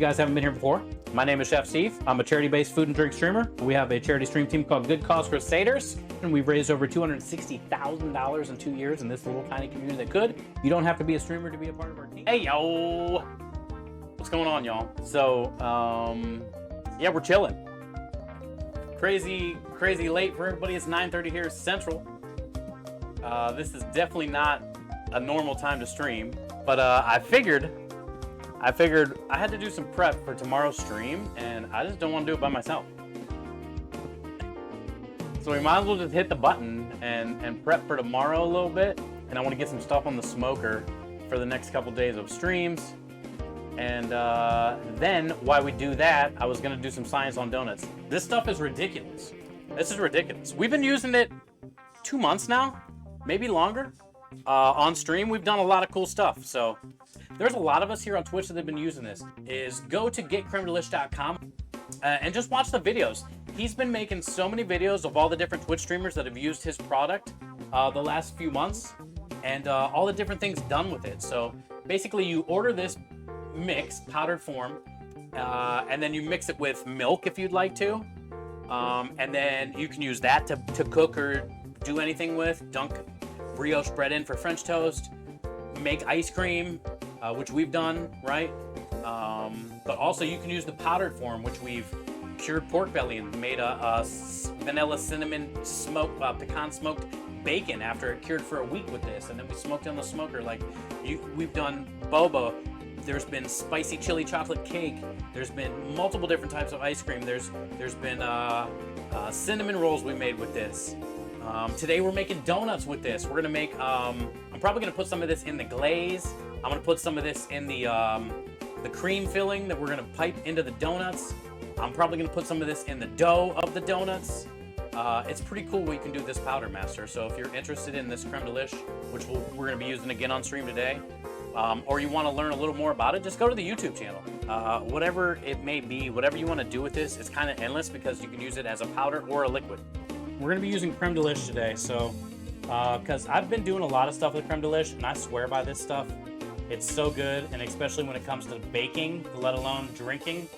you guys haven't been here before, my name is Chef Steve. I'm a charity-based food and drink streamer. We have a charity stream team called Good Cause Crusaders, and we've raised over $260,000 in 2 years in this little tiny community that could. You don't have to be a streamer to be a part of our team. Hey, yo! What's going on, y'all? So, yeah, we're chilling. Crazy late for everybody. It's 9:30 here Central. This is definitely not a normal time to stream, but I figured I had to do some prep for tomorrow's stream, and I just don't want to do it by myself. So we might as well just hit the button and prep for tomorrow a little bit. And I want to get some stuff on the smoker for the next couple days of streams. And then while we do that, I was going to do some science on donuts. This stuff is ridiculous. This is ridiculous. We've been using it 2 months now, maybe longer. On stream, we've done a lot of cool stuff. So there's a lot of us here on Twitch that have been using this. Is go to CrmeDelish.com and just watch the videos. He's been making so many videos of all the different Twitch streamers that have used his product the last few months, and all the different things done with it. So basically, you order this mix, powdered form, and then you mix it with milk if you'd like to, and then you can use that to cook or do anything with. Dunk brioche bread in for French toast, make ice cream, which we've done, right? But also you can use the powdered form, which we've cured pork belly and made a vanilla cinnamon pecan smoked bacon after it cured for a week with this, and then we smoked it on the smoker. We've done boba. There's been spicy chili chocolate cake. There's been multiple different types of ice cream. There's been cinnamon rolls we made with this. Today we're making donuts with this. We're gonna make. I'm probably gonna put some of this in the glaze. I'm gonna put some of this in the cream filling that we're gonna pipe into the donuts. I'm probably gonna put some of this in the dough of the donuts. It's pretty cool what you can do with this powder master. So if you're interested in this Creme-Delish, which we're gonna be using again on stream today, or you want to learn a little more about it, just go to the YouTube channel. Whatever it may be, whatever you want to do with this, it's kind of endless because you can use it as a powder or a liquid. We're going to be using Creme-Delish today, so because I've been doing a lot of stuff with Creme-Delish, and I swear by this stuff. It's so good, and especially when it comes to baking, let alone drinking.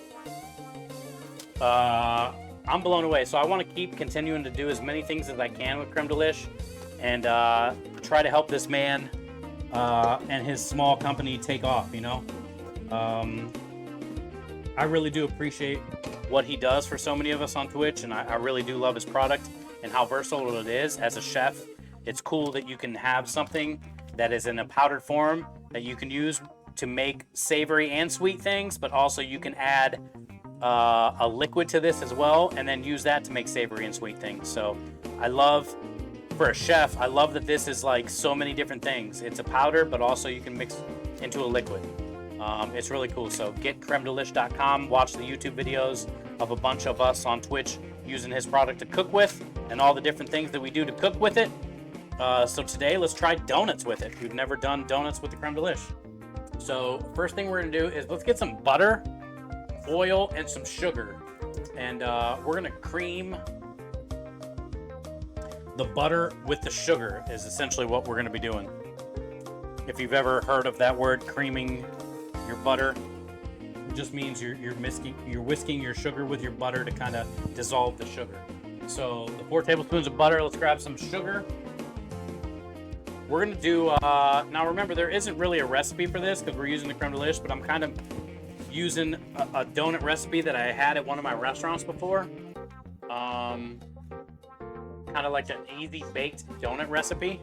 I'm blown away, so I want to keep continuing to do as many things as I can with Creme-Delish, and try to help this man and his small company take off, you know? I really do appreciate what he does for so many of us on Twitch, and I really do love his product and how versatile it is as a chef. It's cool that you can have something that is in a powdered form that you can use to make savory and sweet things, but also you can add a liquid to this as well, and then use that to make savory and sweet things. So I love, for a chef, I love that this is like so many different things. It's a powder, but also you can mix into a liquid. It's really cool. So get CrmeDelish.com, watch the YouTube videos of a bunch of us on Twitch using his product to cook with, and all the different things that we do to cook with it. So today, let's try donuts with it. We've never done donuts with the Creme-Delish. So first thing we're gonna do is let's get some butter, oil, and some sugar. And we're gonna cream the butter with the sugar is essentially what we're going to be doing. If you've ever heard of that word, creaming your butter, it just means you're whisking your sugar with your butter to kind of dissolve the sugar. So the 4 tablespoons of butter, let's grab some sugar. We're going to do, now remember there isn't really a recipe for this because we're using the Creme-Delish, but I'm kind of using a donut recipe that I had at one of my restaurants before. Kind of like an easy baked donut recipe.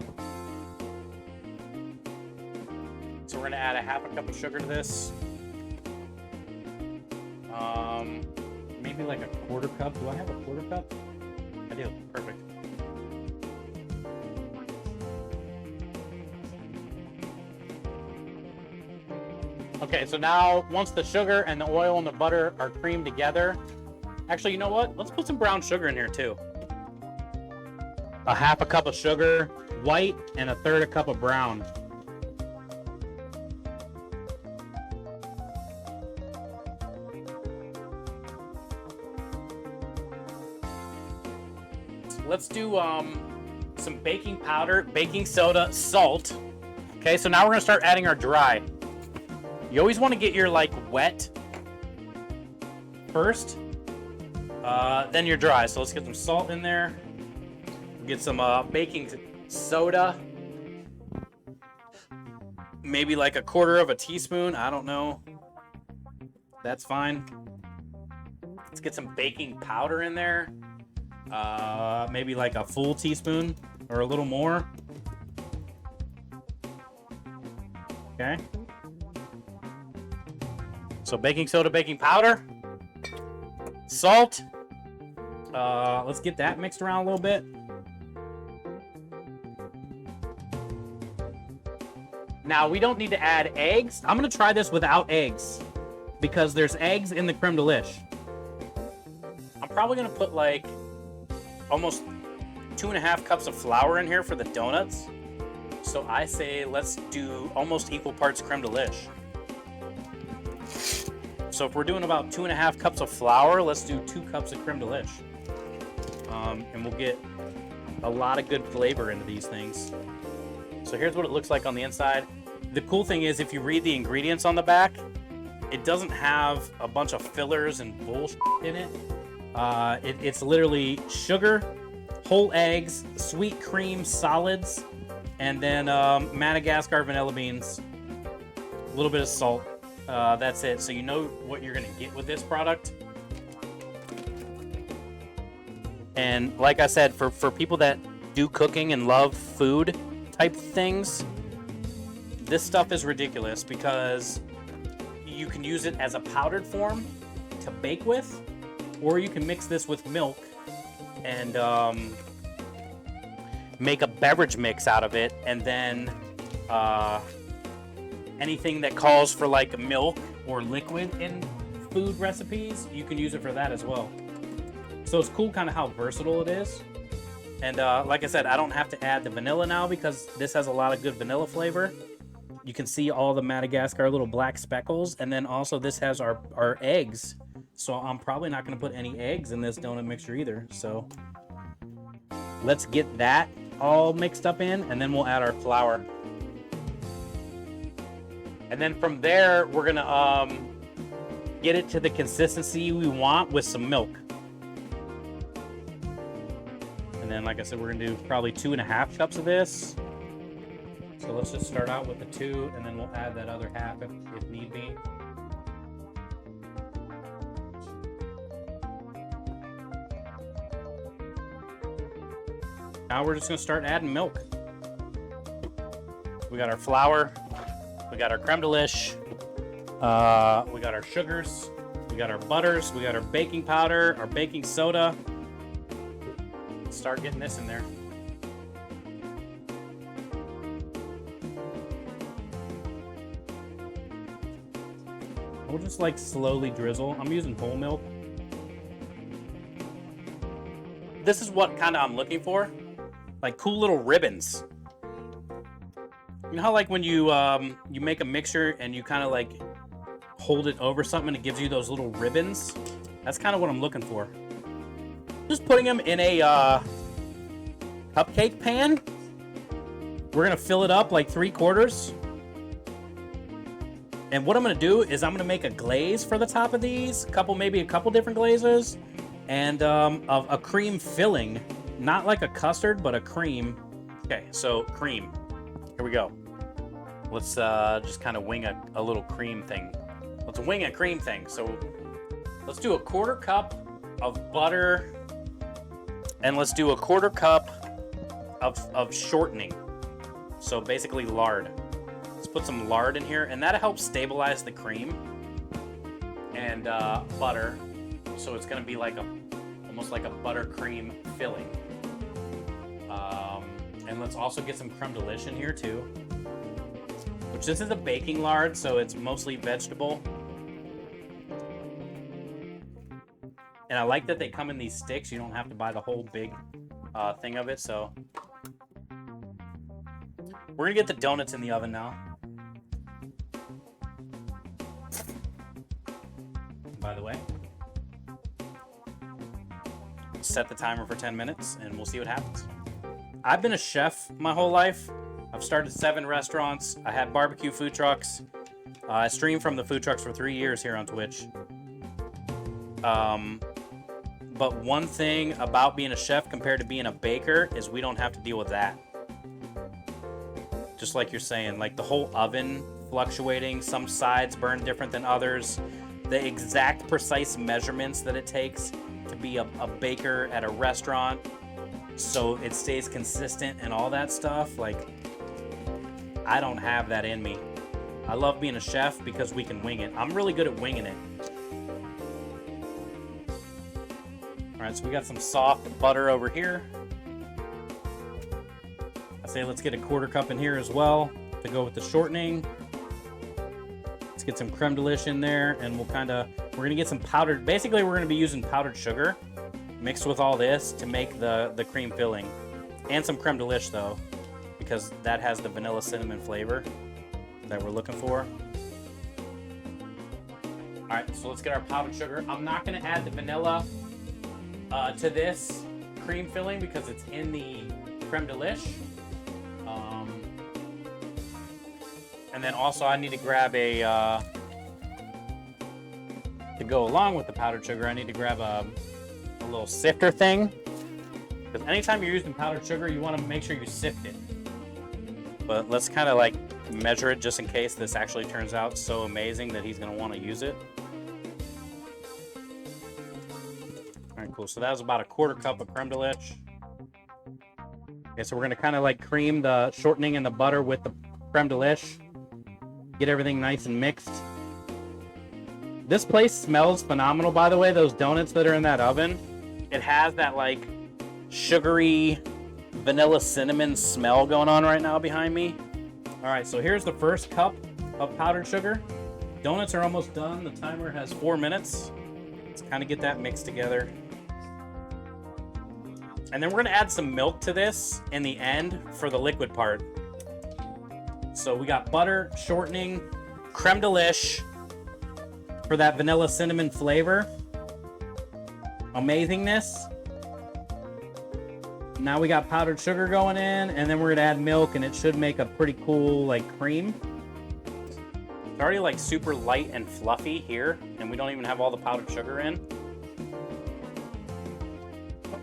So we're gonna add a 1/2 cup of sugar to this. Maybe like a 1/4 cup. Do I have a 1/4 cup? I do. Perfect. Okay, so now once the sugar and the oil and the butter are creamed together, actually, you know what? Let's put some brown sugar in here too. A 1/2 cup of sugar, white, and 1/3 cup of brown. Let's do some baking powder, baking soda, salt. Okay, so now we're gonna start adding our dry. You always want to get your like wet first. Then you're dry. So let's get some salt in there. Get some baking soda. Maybe like a quarter of a teaspoon. I don't know. That's fine. Let's get some baking powder in there. Maybe like a full teaspoon or a little more. Okay. So baking soda, baking powder, salt. Let's get that mixed around a little bit. Now, we don't need to add eggs. I'm going to try this without eggs because there's eggs in the Creme-Delish. I'm probably going to put like almost 2.5 cups of flour in here for the donuts. So I say let's do almost equal parts Creme-Delish. So if we're doing about 2.5 cups of flour, let's do 2 cups of Creme-Delish. And we'll get a lot of good flavor into these things. So here's what it looks like on the inside. The cool thing is if you read the ingredients on the back, it doesn't have a bunch of fillers and bullshit in it. It's literally sugar, whole eggs, sweet cream solids, and then Madagascar vanilla beans, a little bit of salt. That's it. So you know what you're going to get with this product. And like I said, for people that do cooking and love food type things, this stuff is ridiculous because you can use it as a powdered form to bake with, or you can mix this with milk and make a beverage mix out of it, and then anything that calls for like milk or liquid in food recipes, you can use it for that as well. So it's cool kind of how versatile it is. And like I said, I don't have to add the vanilla now because this has a lot of good vanilla flavor. You can see all the Madagascar little black speckles, and then also this has our eggs. So I'm probably not going to put any eggs in this donut mixture either. So let's get that all mixed up in, and then we'll add our flour. And then from there, we're going to get it to the consistency we want with some milk. And then, like I said, we're going to do probably 2.5 cups of this. So let's just start out with the 2, and then we'll add that other half if need be. Now we're just going to start adding milk. We got our flour, we got our Creme-Delish, we got our sugars, we got our butters, we got our baking powder, our baking soda. Let's start getting this in there. We'll just like slowly drizzle. I'm using whole milk. This is what kind of I'm looking for. Like cool little ribbons. You know how like when you you make a mixture and you kind of like hold it over something and it gives you those little ribbons? That's kind of what I'm looking for. Just putting them in a cupcake pan. We're gonna fill it up like 3/4. And what I'm going to do is I'm going to make a glaze for the top of these, maybe a couple different glazes, and a cream filling, not like a custard, but a cream. Okay, so cream. Here we go. Let's just kind of wing a little cream thing. Let's wing a cream thing. So let's do 1/4 cup of butter, and let's do 1/4 cup of shortening. So basically lard. Put some lard in here, and that helps stabilize the cream, and butter, so it's going to be like almost like a buttercream filling. And let's also get some Creme-Delish in here too, which this is a baking lard, so it's mostly vegetable. And I like that they come in these sticks. You don't have to buy the whole big thing of it. So we're gonna get the donuts in the oven now. By the way, set the timer for 10 minutes and we'll see what happens. I've been a chef my whole life. I've started 7 restaurants. I had barbecue food trucks. I streamed from the food trucks for 3 years here on Twitch. But one thing about being a chef compared to being a baker is we don't have to deal with that. Just like you're saying, like the whole oven fluctuating, some sides burn different than others, the exact precise measurements that it takes to be a baker at a restaurant so it stays consistent and all that stuff. Like, I don't have that in me. I love being a chef because we can wing it. I'm really good at winging it. All right, so we got some soft butter over here. I say let's get a 1/4 cup in here as well to go with the shortening. Let's get some Creme-Delish in there, and we're gonna get some powdered, basically we're gonna be using powdered sugar mixed with all this to make the cream filling. And some Creme-Delish though, because that has the vanilla cinnamon flavor that we're looking for. All right, so let's get our powdered sugar. I'm not gonna add the vanilla to this cream filling because it's in the Creme-Delish. And then also I need to grab to go along with the powdered sugar, I need to grab a little sifter thing. Because anytime you're using powdered sugar, you want to make sure you sift it. But let's kind of like measure it just in case this actually turns out so amazing that he's going to want to use it. All right, cool. So that was about a 1/4 cup of Creme-Delish. Okay, so we're going to kind of like cream the shortening and the butter with the Creme-Delish. Get everything nice and mixed. This place smells phenomenal, by the way. Those donuts that are in that oven, it has that like sugary vanilla cinnamon smell going on right now behind me. All right, so here's the first cup of powdered sugar. Donuts are almost done. The timer has 4 minutes. Let's kind of get that mixed together. And then we're gonna add some milk to this in the end for the liquid part. So we got butter, shortening, Creme-Delish for that vanilla cinnamon flavor. Amazingness. Now we got powdered sugar going in, and then we're gonna add milk, and it should make a pretty cool like cream. It's already like super light and fluffy here, and we don't even have all the powdered sugar in.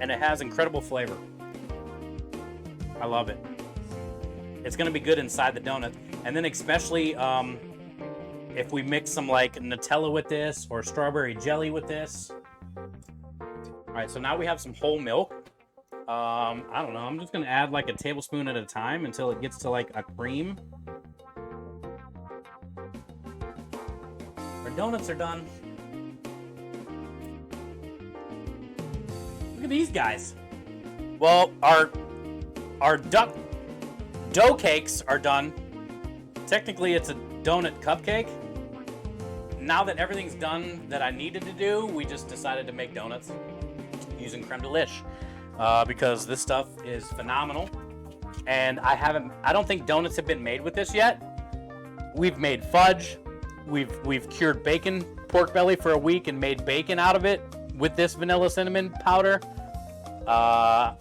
And it has incredible flavor. I love it. It's gonna be good inside the donut. And then especially if we mix some like Nutella with this or strawberry jelly with this. All right, so now we have some whole milk. I don't know, I'm just gonna add like a tablespoon at a time until it gets to like a cream. Our donuts are done. Look at these guys. Well, our dough cakes are done. Technically, it's a donut cupcake. Now that everything's done that I needed to do, we just decided to make donuts using Creme-Delish because this stuff is phenomenal. And I don't think donuts have been made with this yet. We've made fudge. We've cured bacon pork belly for a week and made bacon out of it with this vanilla cinnamon powder.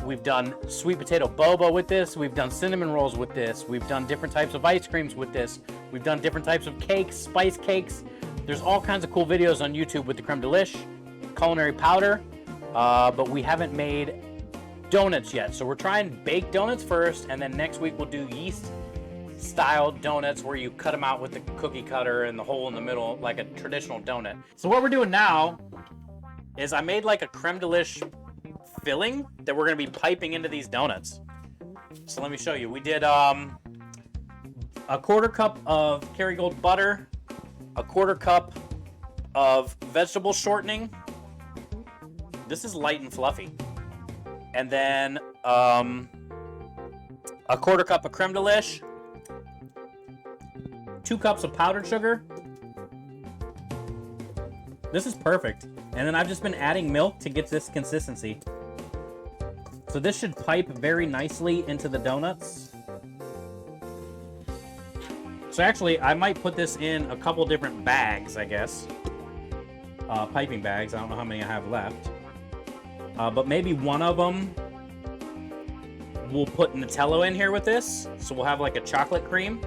We've done sweet potato boba with this. We've done cinnamon rolls with this. We've done different types of ice creams with this. We've done different types of cakes, spice cakes. There's all kinds of cool videos on YouTube with the Creme-Delish culinary powder, but we haven't made donuts yet. So we're trying baked donuts first, and then next week we'll do yeast-style donuts where you cut them out with the cookie cutter and the hole in the middle like a traditional donut. So what we're doing now is I made like a Creme-Delish filling that we're going to be piping into these donuts. So let me show you. We did a 1/4 cup of Kerrygold butter, a 1/4 cup of vegetable shortening. This is light and fluffy. And then a 1/4 cup of Creme-Delish, 2 cups of powdered sugar. This is perfect. And then I've just been adding milk to get this consistency. So this should pipe very nicely into the donuts. So actually, I might put this in a couple different bags, I guess. Piping bags. I don't know how many I have left. But maybe one of them we'll put Nutella in here with this. So we'll have like a chocolate cream.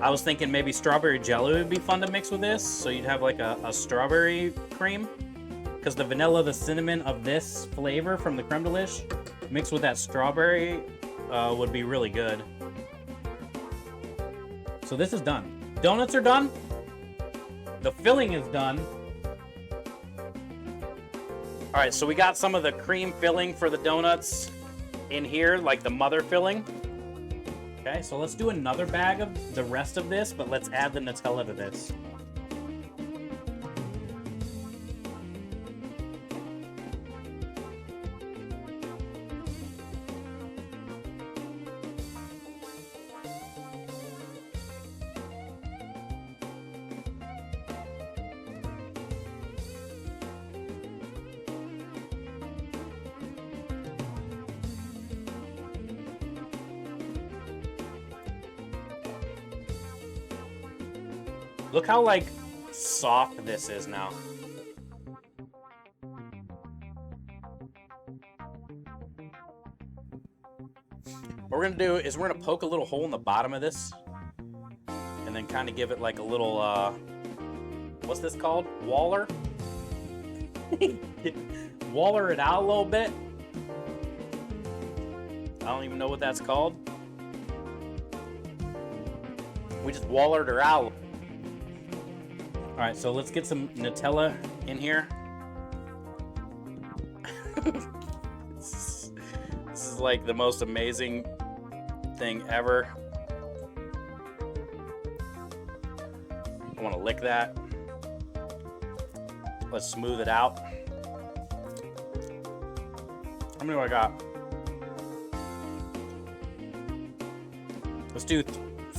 I was thinking maybe strawberry jelly would be fun to mix with this. So you'd have like a strawberry cream. because the vanilla, the cinnamon of this flavor from the Creme-Delish mixed with that strawberry would be really good. So this is done. Donuts are done. The filling is done. All right, so we got some of the cream filling for the donuts in here, like the mother filling. Okay, so let's do another bag of the rest of this, but let's add the Nutella to this. Look how, like, soft this is now. What we're gonna do is we're gonna poke a little hole in the bottom of this and then kind of give it like a little, what's this called? Waller? Waller it out a little bit. I don't even know what that's called. We just wallered her out. All right, so let's get some Nutella in here. This is like the most amazing thing ever. I want to lick that. Let's smooth it out. How many do I got? Let's do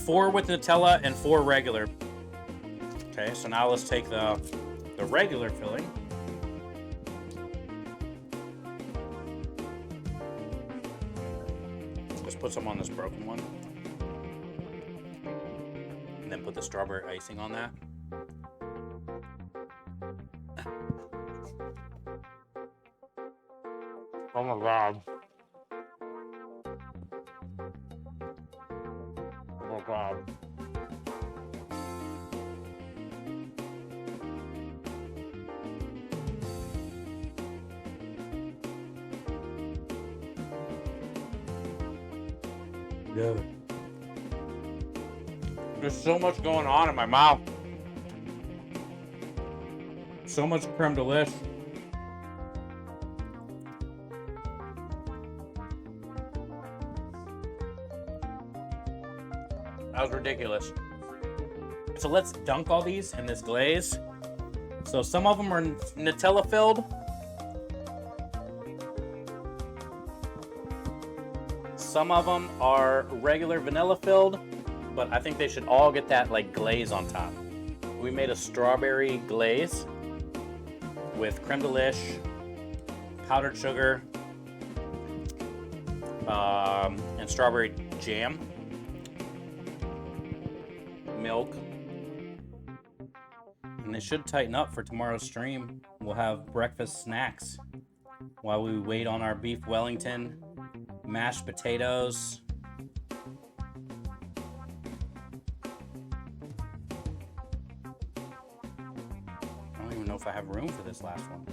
4 with Nutella and 4 regular. Okay, so now let's take the regular filling. Just put some on this broken one. And then put the strawberry icing on that. Oh my God. Oh my God. Dude. There's so much going on in my mouth. So much Creme-Delish. That was ridiculous. So let's dunk all these in this glaze. So some of them are Nutella filled. Some of them are regular vanilla filled, but I think they should all get that like glaze on top. We made a strawberry glaze with Creme-Delish, powdered sugar, and strawberry jam, milk, and they should tighten up for tomorrow's stream. We'll have breakfast snacks while we wait on our beef Wellington, mashed potatoes. I don't even know if I have room for this last one.